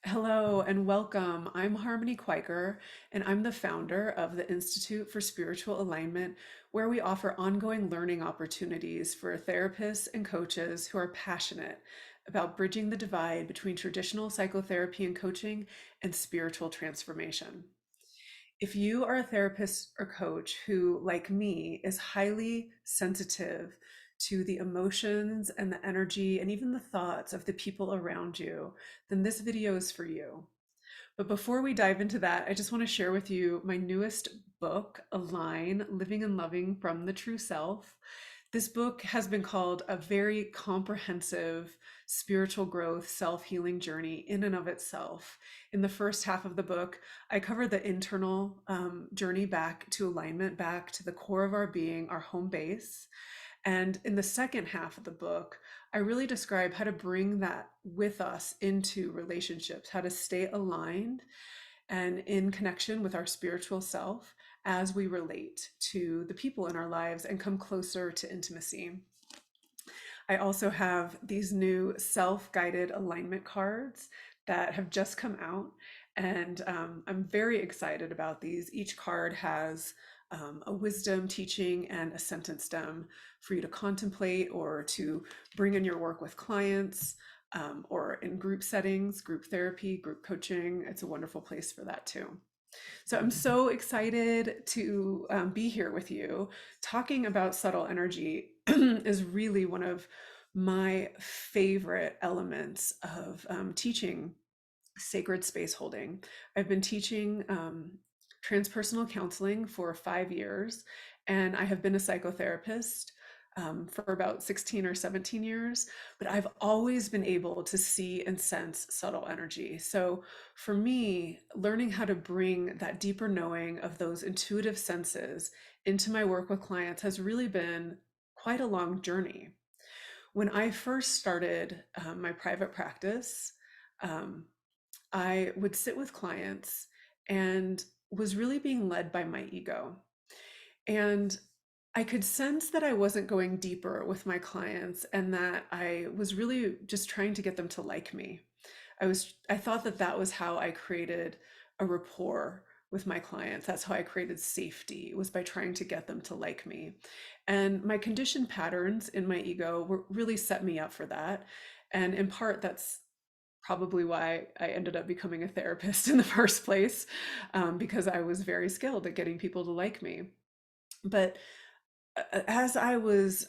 Hello and welcome. I'm Harmony Quaker, and I'm the founder of the Institute for Spiritual Alignment, where we offer ongoing learning opportunities for therapists and coaches who are passionate about bridging the divide between traditional psychotherapy and coaching and spiritual transformation. If you are a therapist or coach who, like me, is highly sensitive to the emotions and the energy and even the thoughts of the people around you, then this video is for you. But before we dive into that, I just want to share with you my newest book, Align Living and Loving from the True Self. This book has been called a very comprehensive spiritual growth, self healing journey in and of itself. In the first half of the book, I cover the internal journey back to alignment, back to the core of our being, our home base. And in the second half of the book, I really describe how to bring that with us into relationships, how to stay aligned and in connection with our spiritual self as we relate to the people in our lives and come closer to intimacy. I also have these new self-guided alignment cards that have just come out, and I'm very excited about these. Each card has a wisdom, teaching, and a sentence stem for you to contemplate or to bring in your work with clients or in group settings, group therapy, group coaching. It's a wonderful place for that too. So I'm so excited to be here with you. Talking about subtle energy is really one of my favorite elements of teaching sacred space holding. I've been teaching transpersonal counseling for 5 years, and I have been a psychotherapist for about 16 or 17 years, but I've always been able to see and sense subtle energy. So for me, learning how to bring that deeper knowing of those intuitive senses into my work with clients has really been quite a long journey. When I first started my private practice, um, I would sit with clients and was really being led by my ego. And I could sense that I wasn't going deeper with my clients and that I was really just trying to get them to like me. I thought that that was how I created a rapport with my clients. That's how I created safety, was by trying to get them to like me. And my conditioned patterns in my ego were really set me up for that. And in part, that's probably why I ended up becoming a therapist in the first place, because I was very skilled at getting people to like me. But as I was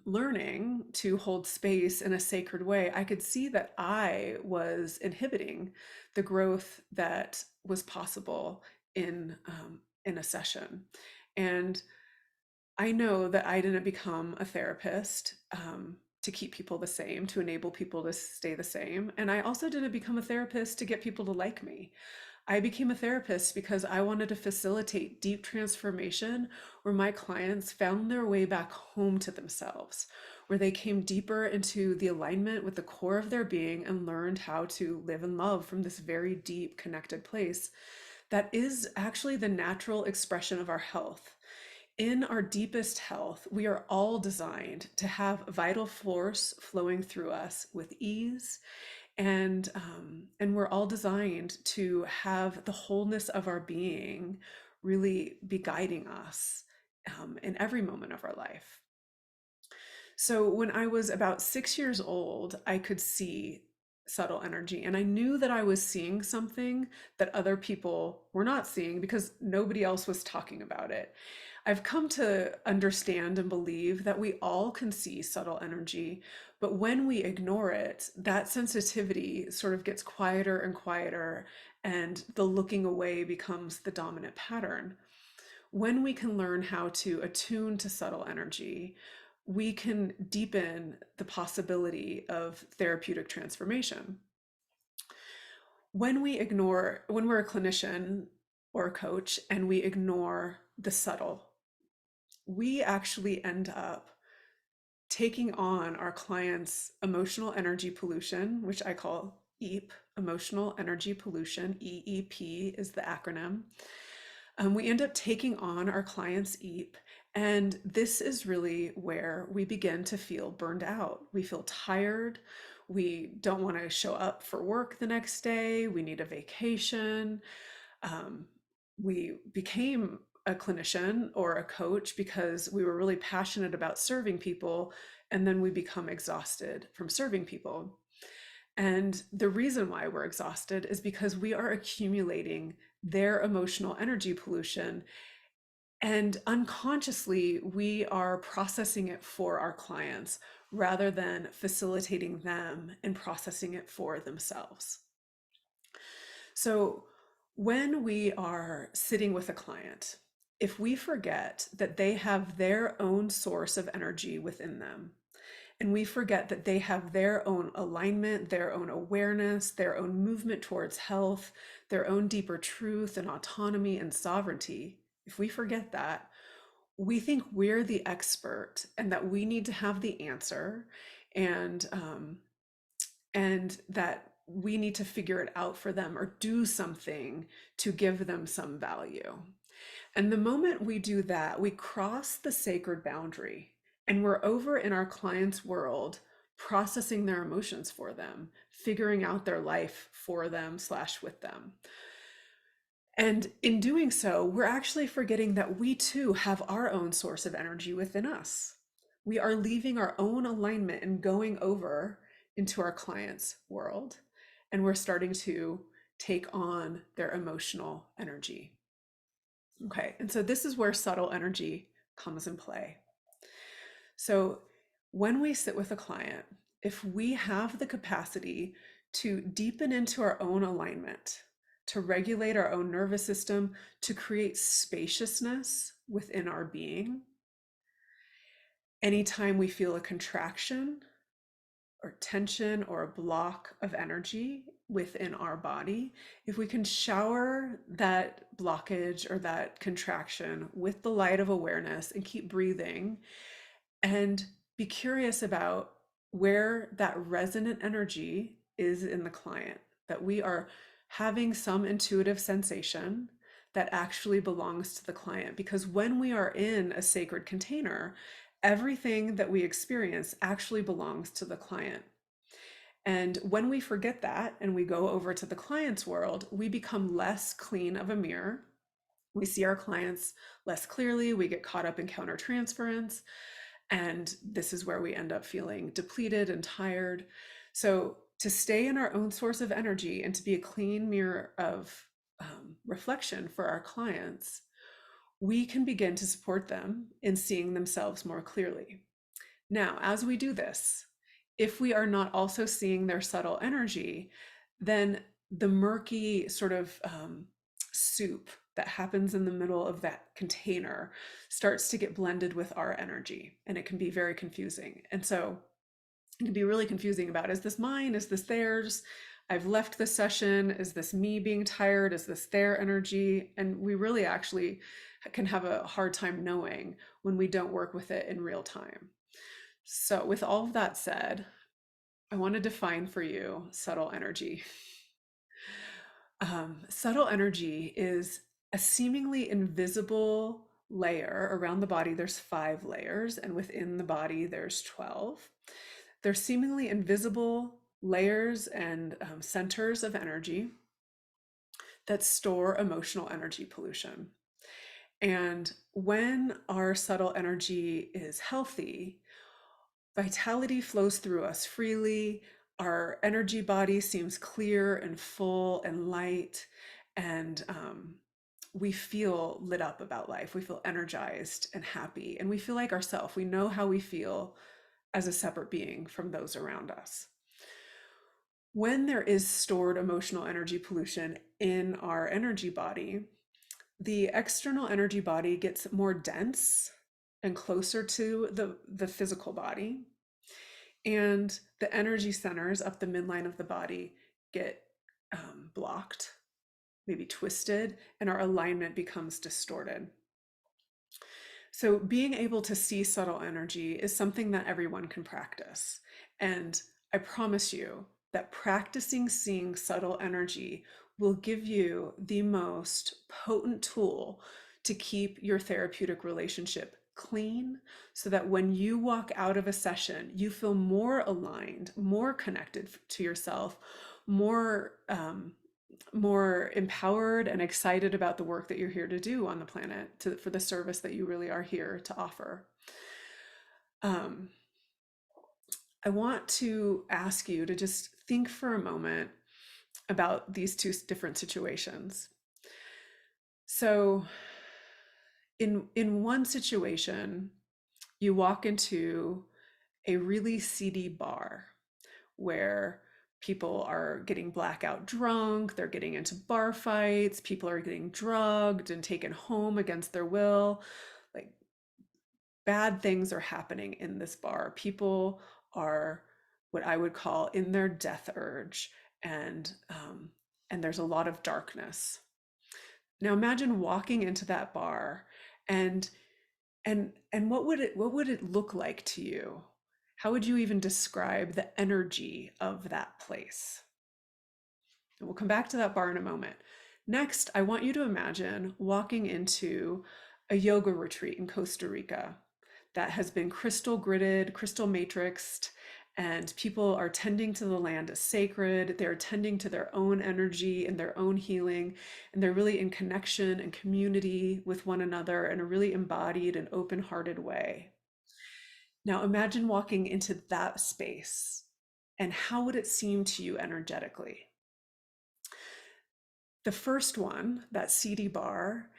learning to hold space in a sacred way, I could see that I was inhibiting the growth that was possible in a session. And I know that I didn't become a therapist to keep people the same, to enable people to stay the same. And I also didn't become a therapist to get people to like me. I became a therapist because I wanted to facilitate deep transformation where my clients found their way back home to themselves, where they came deeper into the alignment with the core of their being and learned how to live and love from this very deep, connected place that is actually the natural expression of our health. In our deepest health, we are all designed to have vital force flowing through us with ease, and we're all designed to have the wholeness of our being really be guiding us in every moment of our life. So when I was about 6 years old, I could see subtle energy, and I knew that I was seeing something that other people were not seeing because nobody else was talking about it. I've come to understand and believe that we all can see subtle energy, but when we ignore it, that sensitivity sort of gets quieter and quieter, and the looking away becomes the dominant pattern. When we can learn how to attune to subtle energy, we can deepen the possibility of therapeutic transformation. When we're a clinician or a coach and we ignore the subtle, we actually end up taking on our clients' emotional energy pollution, which I call EEP, emotional energy pollution. EEP is the acronym. We end up taking on our clients' EEP, and this is really where we begin to feel burned out. We feel tired. We don't want to show up for work the next day. We need a vacation. Um, we became a clinician or a coach because we were really passionate about serving people, and then we become exhausted from serving people. And the reason why we're exhausted is because we are accumulating their emotional energy pollution, and unconsciously we are processing it for our clients rather than facilitating them and processing it for themselves. So when we are sitting with a client, if we forget that they have their own source of energy within them, and we forget that they have their own alignment, their own awareness, their own movement towards health, their own deeper truth and autonomy and sovereignty, if we forget that, we think we're the expert and that we need to have the answer, and and that we need to figure it out for them or do something to give them some value. And the moment we do that, we cross the sacred boundary and we're over in our client's world, processing their emotions for them, figuring out their life for them slash with them. And in doing so, we're actually forgetting that we too have our own source of energy within us. We are leaving our own alignment and going over into our client's world, and we're starting to take on their emotional energy. Okay, and so this is where subtle energy comes in play. So when we sit with a client, if we have the capacity to deepen into our own alignment, to regulate our own nervous system, to create spaciousness within our being, anytime we feel a contraction or tension or a block of energy within our body, if we can shower that blockage or that contraction with the light of awareness and keep breathing and be curious about where that resonant energy is in the client, that we are having some intuitive sensation that actually belongs to the client. Because when we are in a sacred container, everything that we experience actually belongs to the client. And when we forget that and we go over to the client's world, we become less clean of a mirror. We see our clients less clearly. We get caught up in countertransference. And this is where we end up feeling depleted and tired. So, to stay in our own source of energy and to be a clean mirror of reflection for our clients, we can begin to support them in seeing themselves more clearly. Now, as we do this, if we are not also seeing their subtle energy, then the murky sort of soup that happens in the middle of that container starts to get blended with our energy, and it can be very confusing. And so it can be really confusing about, is this mine? Is this theirs? I've left the session. Is this me being tired? Is this their energy? And we really actually can have a hard time knowing when we don't work with it in real time. So with all of that said, I want to define for you subtle energy. Subtle energy is a seemingly invisible layer around the body. There's 5 layers, and within the body, there's 12. They're seemingly invisible layers and centers of energy that store emotional energy pollution. And when our subtle energy is healthy, vitality flows through us freely. Our energy body seems clear and full and light, and we feel lit up about life. We feel energized and happy, and we feel like ourselves. We know how we feel as a separate being from those around us. When there is stored emotional energy pollution in our energy body, the external energy body gets more dense and closer to the physical body. And the energy centers up the midline of the body get blocked, maybe twisted, and our alignment becomes distorted. So being able to see subtle energy is something that everyone can practice. And I promise you that practicing seeing subtle energy will give you the most potent tool to keep your therapeutic relationship clean, so that when you walk out of a session, you feel more aligned, more connected to yourself, more more empowered and excited about the work that you're here to do on the planet, for the service that you really are here to offer. Um, I want to ask you to just think for a moment about these two different situations. So, in one situation, you walk into a really seedy bar where people are getting blackout drunk, they're getting into bar fights, people are getting drugged and taken home against their will. Like, bad things are happening in this bar. People are what I would call in their death urge, and there's a lot of darkness. Now imagine walking into that bar, and what would it look like to you? How would you even describe the energy of that place? And we'll come back to that bar in a moment. Next, I want you to imagine walking into a yoga retreat in Costa Rica that has been crystal gridded, crystal matrixed, and people are tending to the land as sacred. They're tending to their own energy and their own healing, and they're really in connection and community with one another in a really embodied and open-hearted way. Now imagine walking into that space, and how would it seem to you energetically? The first one, that seedy bar,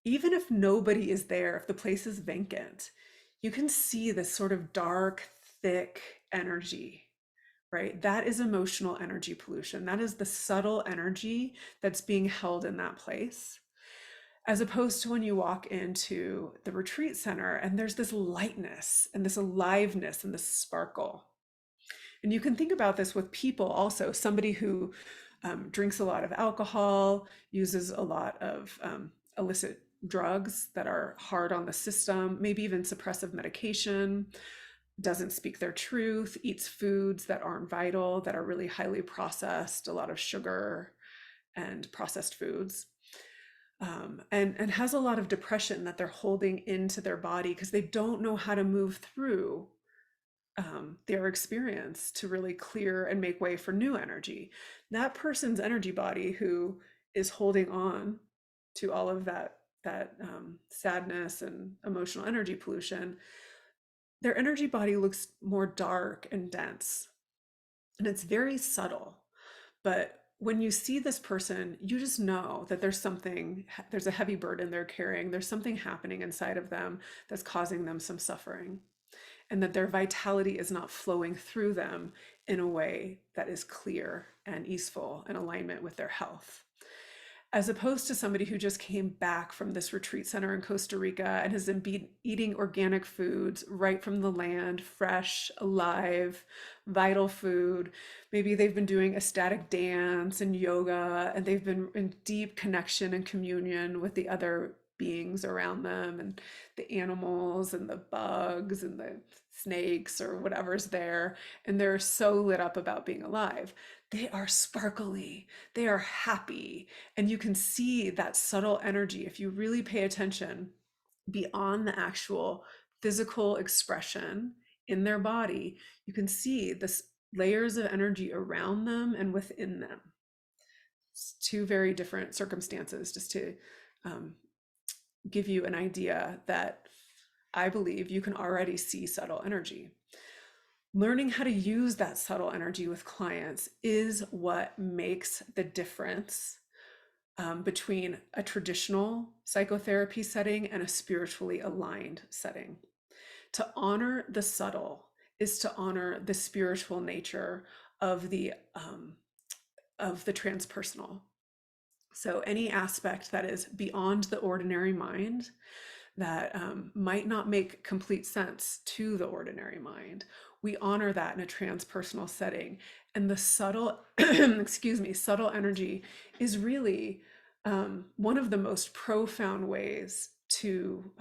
even if nobody is there, if the place is vacant, you can see this sort of dark, thick energy, right? That is emotional energy pollution. That is the subtle energy that's being held in that place. As opposed to when you walk into the retreat center and there's this lightness and this aliveness and this sparkle. And you can think about this with people also. Somebody who drinks a lot of alcohol, uses a lot of illicit drugs that are hard on the system, maybe even suppressive medication, doesn't speak their truth, eats foods that aren't vital, that are really highly processed, a lot of sugar and processed foods. And has a lot of depression that they're holding into their body because they don't know how to move through their experience to really clear and make way for new energy. That person's energy body who is holding on to all of that sadness and emotional energy pollution, their energy body looks more dark and dense, and it's very subtle. But when you see this person, you just know that there's a heavy burden they're carrying. There's something happening inside of them that's causing them some suffering, and that their vitality is not flowing through them in a way that is clear and easeful in alignment with their health. As opposed to somebody who just came back from this retreat center in Costa Rica and has been eating organic foods right from the land, fresh, alive, vital food. Maybe they've been doing ecstatic dance and yoga, and they've been in deep connection and communion with the other beings around them, and the animals and the bugs and the snakes or whatever's there. And they're so lit up about being alive. They are sparkly, they are happy, and you can see that subtle energy if you really pay attention beyond the actual physical expression in their body. You can see this layers of energy around them and within them. It's two very different circumstances, just to um, give you an idea that I believe you can already see subtle energy. Learning how to use that subtle energy with clients is what makes the difference between a traditional psychotherapy setting and a spiritually aligned setting. To honor the subtle is to honor the spiritual nature of the transpersonal. So any aspect that is beyond the ordinary mind, that might not make complete sense to the ordinary mind, we honor that in a transpersonal setting. And the subtle, excuse me, subtle energy is really one of the most profound ways to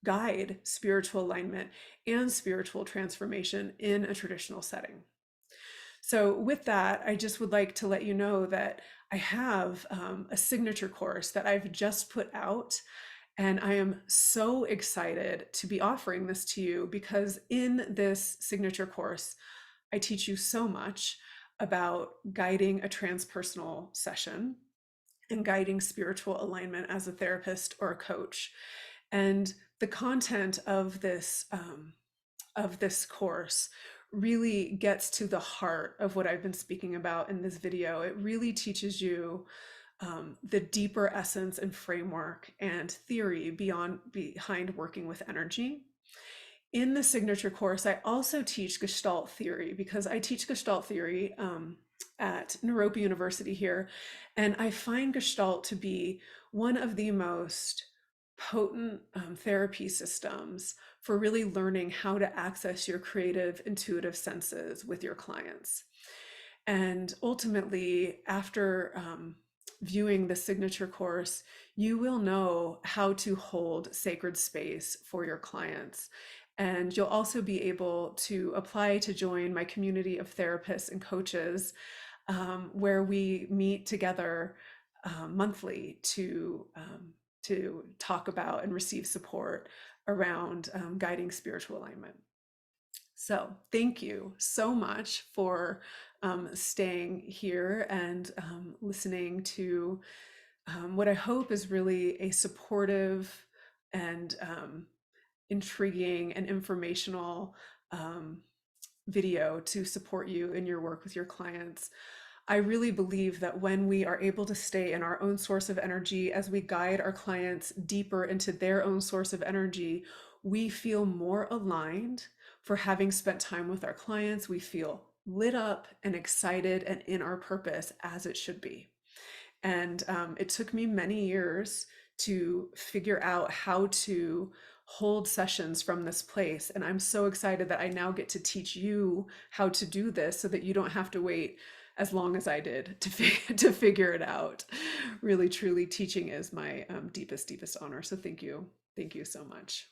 guide spiritual alignment and spiritual transformation in a traditional setting. So with that, I just would like to let you know that I have a signature course that I've just put out, And I am so excited to be offering this to you because in this signature course, I teach you so much about guiding a transpersonal session and guiding spiritual alignment as a therapist or a coach. And the content of this course really gets to the heart of what I've been speaking about in this video. It really teaches you the deeper essence and framework and theory behind working with energy. In the signature course, I also teach Gestalt theory because I teach Gestalt theory at Naropa University here, and I find Gestalt to be one of the most potent therapy systems for really learning how to access your creative, intuitive senses with your clients. And ultimately, after viewing the signature course, you will know how to hold sacred space for your clients. And you'll also be able to apply to join my community of therapists and coaches, where we meet together monthly to talk about and receive support around guiding spiritual alignment. So thank you so much for staying here and listening to what I hope is really a supportive and intriguing and informational um, video to support you in your work with your clients. I really believe that when we are able to stay in our own source of energy as we guide our clients deeper into their own source of energy, we feel more aligned for having spent time with our clients. We feel lit up and excited and in our purpose as it should be. And it took me many years to figure out how to hold sessions from this place. And I'm so excited that I now get to teach you how to do this so that you don't have to wait as long as I did to figure it out. Really, truly, teaching is my deepest, deepest honor. So thank you. Thank you so much.